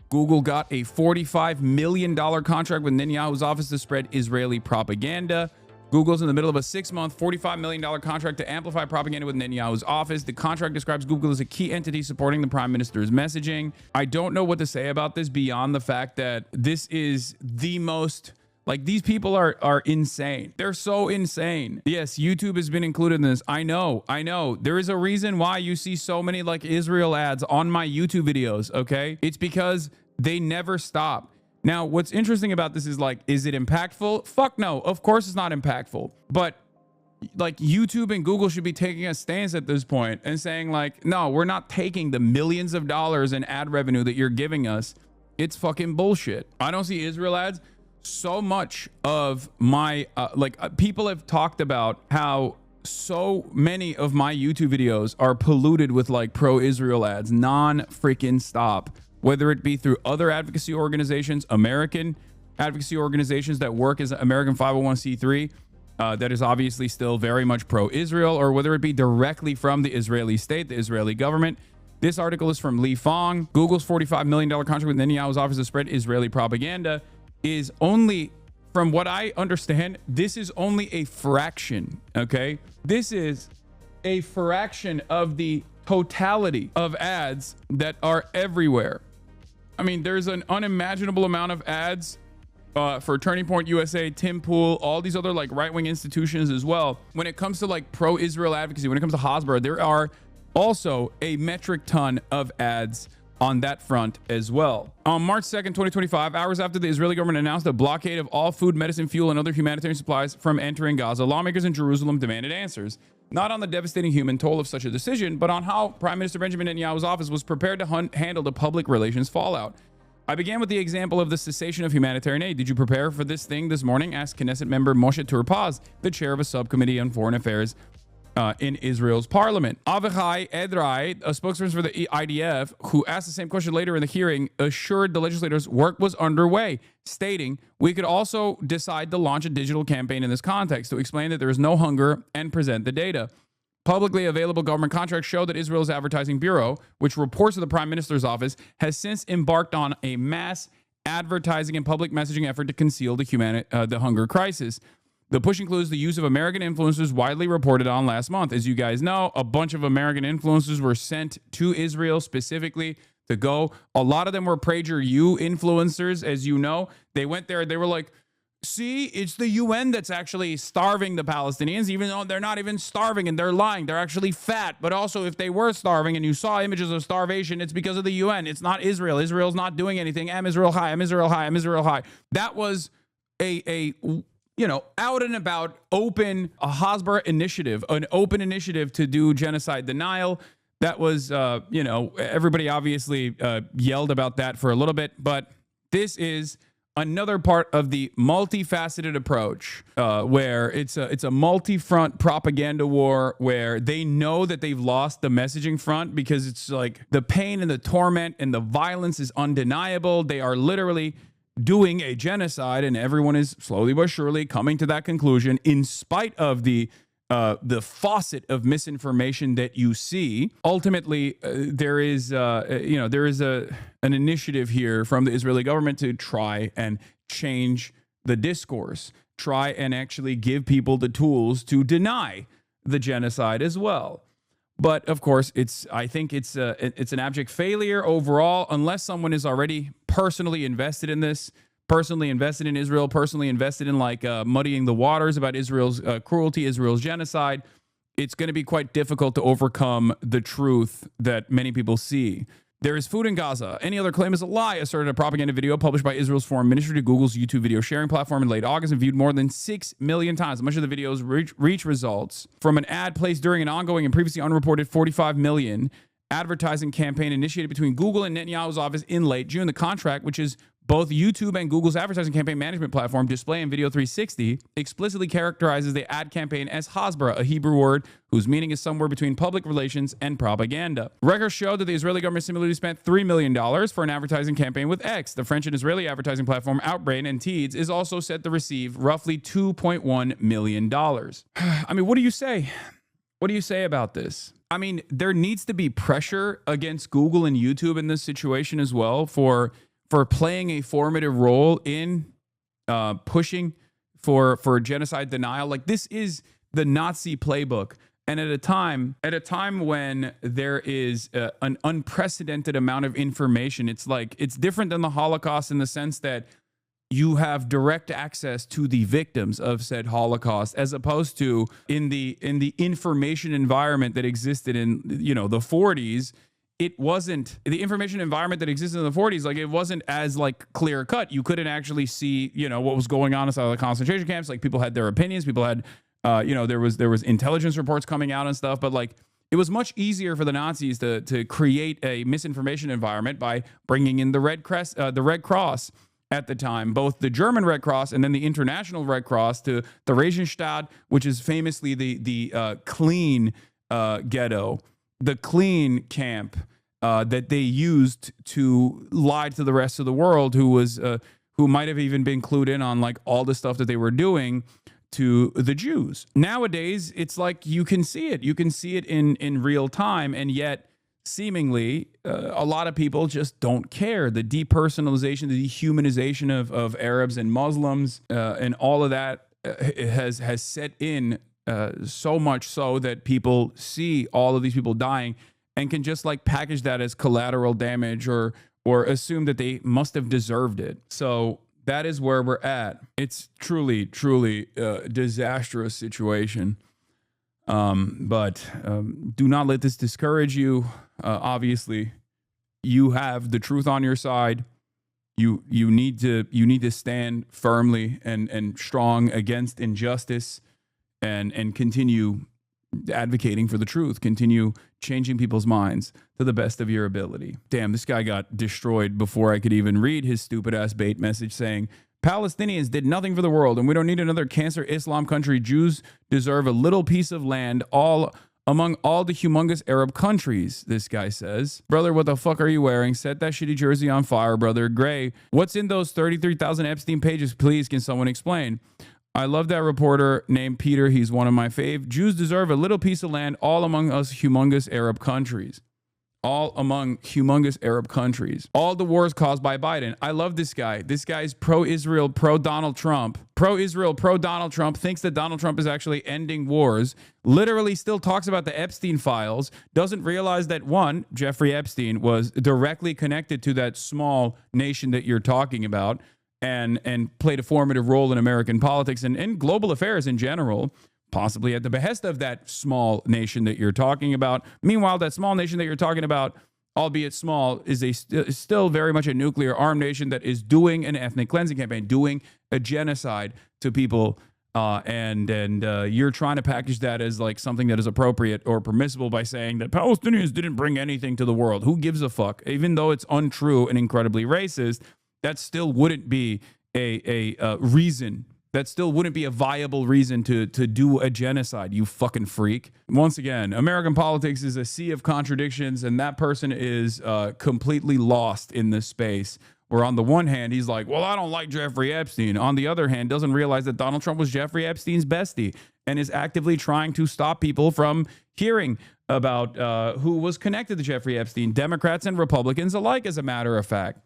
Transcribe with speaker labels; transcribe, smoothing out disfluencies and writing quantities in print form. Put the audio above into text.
Speaker 1: Google got a $45 million contract with Netanyahu's office to spread Israeli propaganda. Google's in the middle of a 6-month, $45 million contract to amplify propaganda with Netanyahu's office. The contract describes Google as a key entity supporting the prime minister's messaging. I don't know what to say about this beyond the fact that this is the most... Like, these people are insane. They're so insane. Yes, YouTube has been included in this. I know. There is a reason why you see so many, like, Israel ads on my YouTube videos, okay? It's because they never stop. Now, what's interesting about this is, like, is it impactful? Fuck no. Of course it's not impactful. But, like, YouTube and Google should be taking a stance at this point and saying, like, no, we're not taking the millions of dollars in ad revenue that you're giving us. It's fucking bullshit. I don't see Israel ads. So much of my people have talked about how so many of my YouTube videos are polluted with like pro-Israel ads non-freaking stop, whether it be through other advocacy organizations, American advocacy organizations that work as American 501c3 that is obviously still very much pro-Israel, or whether it be directly from the Israeli state, the Israeli government. This article is from Lee Fong. Google's $45 million contract with Netanyahu's office to spread Israeli propaganda is only, from what I understand, this is only a fraction, okay? This is a fraction of the totality of ads that are everywhere. I mean, there's an unimaginable amount of ads for Turning Point USA, Tim Pool, all these other like right-wing institutions as well. When it comes to like pro-Israel advocacy, when it comes to hasBara, there are also a metric ton of ads on that front as well. On March 2nd, 2025, hours after the Israeli government announced a blockade of all food, medicine, fuel, and other humanitarian supplies from entering Gaza, lawmakers in Jerusalem demanded answers, not on the devastating human toll of such a decision, but on how Prime Minister Benjamin Netanyahu's office was prepared to handle the public relations fallout. I began with the example of the cessation of humanitarian aid. Did you prepare for this thing this morning? Asked Knesset member Moshe Turpaz, the chair of a subcommittee on foreign affairs in Israel's parliament. Avichai Edrai, a spokesperson for the IDF, who asked the same question later in the hearing, assured the legislators work was underway, stating, we could also decide to launch a digital campaign in this context to explain that there is no hunger and present the data. Publicly available government contracts show that Israel's advertising bureau, which reports to the prime minister's office, has since embarked on a mass advertising and public messaging effort to conceal the hunger crisis. The push includes the use of American influencers widely reported on last month. As you guys know, a bunch of American influencers were sent to Israel specifically to go. A lot of them were PragerU influencers, as you know. They went there, they were like, see, it's the UN that's actually starving the Palestinians, even though they're not even starving and they're lying. They're actually fat. But also, if they were starving and you saw images of starvation, it's because of the UN. It's not Israel. Israel's not doing anything. I'm Israel high. I'm Israel high. I'm Israel high. That was out and about open, a hasBara initiative, an open initiative to do genocide denial. That was, everybody obviously yelled about that for a little bit, but this is another part of the multifaceted approach where it's a multi-front propaganda war where they know that they've lost the messaging front because it's like the pain and the torment and the violence is undeniable. They are literally doing a genocide, and everyone is slowly but surely coming to that conclusion in spite of the faucet of misinformation that you see. Ultimately, there is an initiative here from the Israeli government to try and change the discourse, try and actually give people the tools to deny the genocide as well. But of course, I think it's an abject failure overall, unless someone is already personally invested in this, personally invested in Israel, personally invested in muddying the waters about Israel's cruelty, Israel's genocide. It's going to be quite difficult to overcome the truth that many people see. There is food in Gaza. Any other claim is a lie, asserted a propaganda video published by Israel's foreign ministry to Google's YouTube video sharing platform in late August and viewed more than 6 million times. Much of the video's reach results from an ad placed during an ongoing and previously unreported 45 million advertising campaign initiated between Google and Netanyahu's office in late June. The contract, which is both YouTube and Google's advertising campaign management platform, Display and Video 360, explicitly characterizes the ad campaign as hasBara, a Hebrew word whose meaning is somewhere between public relations and propaganda. Records show that the Israeli government similarly spent $3 million for an advertising campaign with X. The French and Israeli advertising platform Outbrain and Teads is also set to receive roughly $2.1 million. I mean, what do you say? What do you say about this? I mean, there needs to be pressure against Google and YouTube in this situation as well for for playing a formative role in pushing for genocide denial. Like, this is the Nazi playbook. And at a time when there is an unprecedented amount of information, it's different than the Holocaust in the sense that you have direct access to the victims of said Holocaust, as opposed to in the information environment that existed in, you know, the 40s. It wasn't the information environment that existed in the 40s. Like, it wasn't as like clear cut. You couldn't actually see, you know, what was going on inside of the concentration camps. Like, people had their opinions. People had, you know, there was intelligence reports coming out and stuff. But like, it was much easier for the Nazis to create a misinformation environment by bringing in the Red Cross at the time, both the German Red Cross and then the International Red Cross, to the Theresienstadt, which is famously the clean ghetto, the clean camp that they used to lie to the rest of the world, who might have even been clued in on like all the stuff that they were doing to the Jews. Nowadays, it's like you can see it in real time, and yet seemingly a lot of people just don't care. The depersonalization, the dehumanization of Arabs and Muslims, and all of that has set in so much so that people see all of these people dying and can just like package that as collateral damage or assume that they must have deserved it. So that is where we're at. It's truly a disastrous situation. But do not let this discourage you. Obviously, you have the truth on your side. You need to stand firmly and strong against injustice, and continue advocating for the truth. Continue changing people's minds to the best of your ability. Damn, this guy got destroyed before I could even read his stupid ass bait message saying, Palestinians did nothing for the world, and we don't need another cancer Islam country. Jews deserve a little piece of land among all the humongous Arab countries, this guy says. Brother, what the fuck are you wearing? Set that shitty jersey on fire, brother. Gray, what's in those 33,000 Epstein pages? Please, can someone explain? I love that reporter named Peter. He's one of my fave. Jews deserve a little piece of land all among us humongous Arab countries. All among humongous Arab countries. All the wars caused by Biden. I love this guy. This guy's pro-Israel, pro-Donald Trump. Pro-Israel, pro-Donald Trump. Thinks that Donald Trump is actually ending wars. Literally still talks about the Epstein files. Doesn't realize that, one, Jeffrey Epstein was directly connected to that small nation that you're talking about, and played a formative role in American politics and global affairs in general, possibly at the behest of that small nation that you're talking about. Meanwhile, that small nation that you're talking about, albeit small, is still very much a nuclear armed nation that is doing an ethnic cleansing campaign, doing a genocide to people. And you're trying to package that as like something that is appropriate or permissible by saying that Palestinians didn't bring anything to the world. Who gives a fuck? Even though it's untrue and incredibly racist, that still wouldn't be a reason. That still wouldn't be a viable reason to do a genocide, you fucking freak. Once again, American politics is a sea of contradictions, and that person is completely lost in this space. Where on the one hand, he's like, well, I don't like Jeffrey Epstein. On the other hand, doesn't realize that Donald Trump was Jeffrey Epstein's bestie and is actively trying to stop people from hearing about who was connected to Jeffrey Epstein, Democrats and Republicans alike, as a matter of fact.